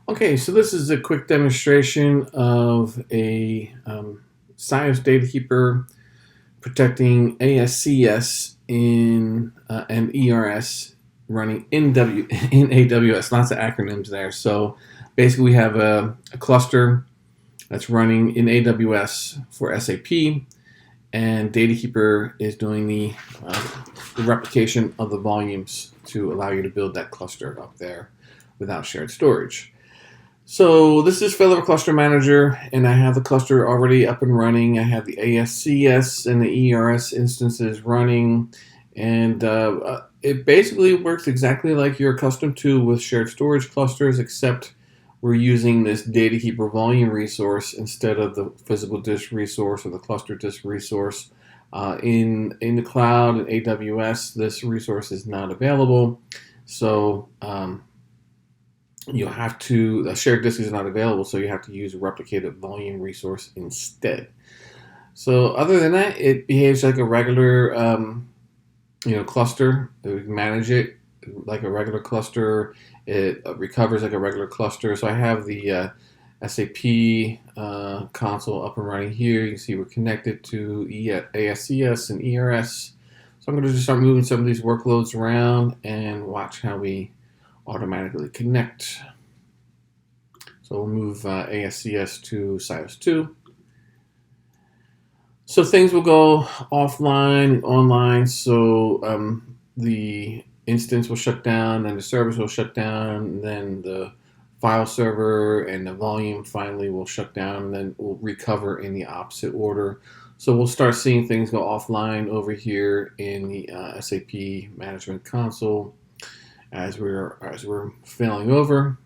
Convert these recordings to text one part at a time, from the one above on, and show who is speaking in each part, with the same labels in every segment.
Speaker 1: Okay, so this is a quick demonstration of a SIOS data keeper protecting ASCS and ERS running in AWS. Lots of acronyms there. So basically, we have a cluster that's running in AWS for SAP, and Datakeeper is doing the replication of the volumes to allow you to build that cluster up there without shared storage. So this is failover cluster manager, and I have the cluster already up and running. I have the ASCS and the ERS instances running, and it basically works exactly like you're accustomed to with shared storage clusters, except we're using this data keeper volume resource instead of the physical disk resource or the cluster disk resource. In the cloud and AWS, this resource is not available, so you'll have to, a shared disk is not available, so you have to use a replicated volume resource instead. So other than that, it behaves like a regular cluster. We manage it like a regular cluster. It recovers like a regular cluster. So I have the SAP console up and running here. You can see we're connected to ASCS and ERS. So I'm going to just start moving some of these workloads around and watch how we automatically connect. So we'll move ASCS to SIOS 2. So things will go offline and online. So the instance will shut down, then the service will shut down, and then the file server and the volume finally will shut down, and then we'll recover in the opposite order. So we'll start seeing things go offline over here in the SAP management console as we're failing over.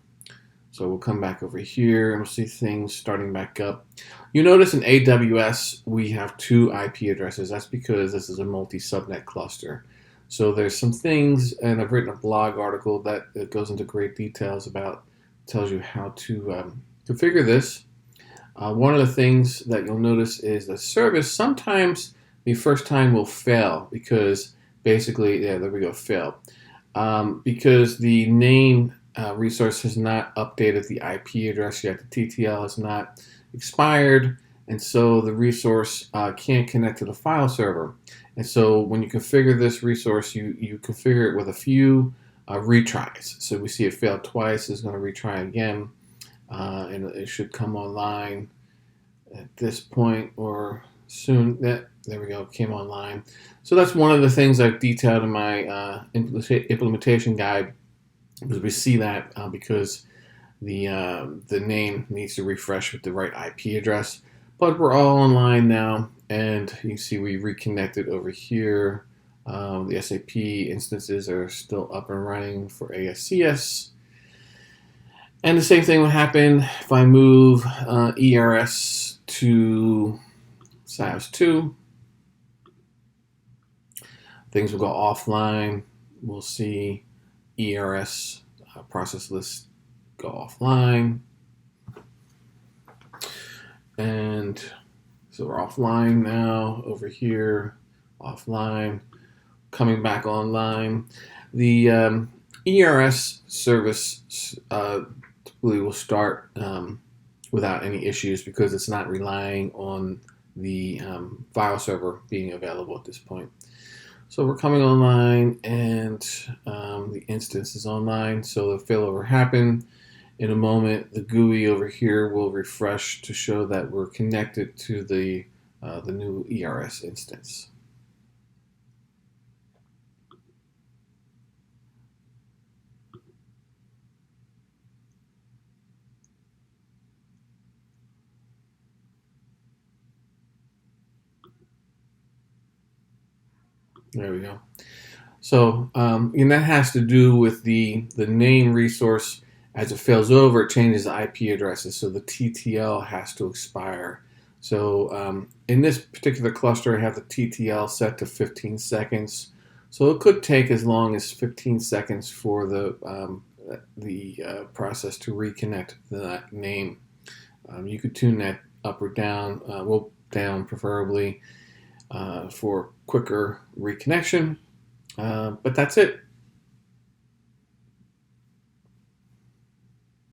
Speaker 1: So we'll come back over here and we'll see things starting back up. You notice in AWS we have 2 IP addresses. That's because this is a multi-subnet cluster. So there's some things, and I've written a blog article that goes into great details about, tells you how to configure this. One of the things that you'll notice is the service sometimes the first time will fail because basically, yeah, there we go, fail. Because the name resource has not updated the IP address yet. The TTL has not expired, and so the resource can't connect to the file server. And so when you configure this resource, you configure it with a few retries. So we see it failed twice. It's going to retry again, and it should come online at this point or soon. There we go, came online. So that's one of the things I've detailed in my implementation guide, because we see that because the name needs to refresh with the right IP address. But we're all online now, and you can see we reconnected over here. The SAP instances are still up and running for ASCS. And the same thing will happen if I move ERS to SIOS 2. Things will go offline. We'll see ERS process list go offline. And so we're offline now over here, offline, coming back online. The ERS service typically will start without any issues because it's not relying on the file server being available at this point. So we're coming online, and the instance is online, so the failover happened. In a moment, the GUI over here will refresh to show that we're connected to the new ERS instance. There we go. So, and that has to do with the name resource. As it fails over, it changes the IP addresses, so the TTL has to expire. So in this particular cluster, I have the TTL set to 15 seconds. So it could take as long as 15 seconds for the process to reconnect that name. You could tune that up or down, well, down preferably, for quicker reconnection. But that's it.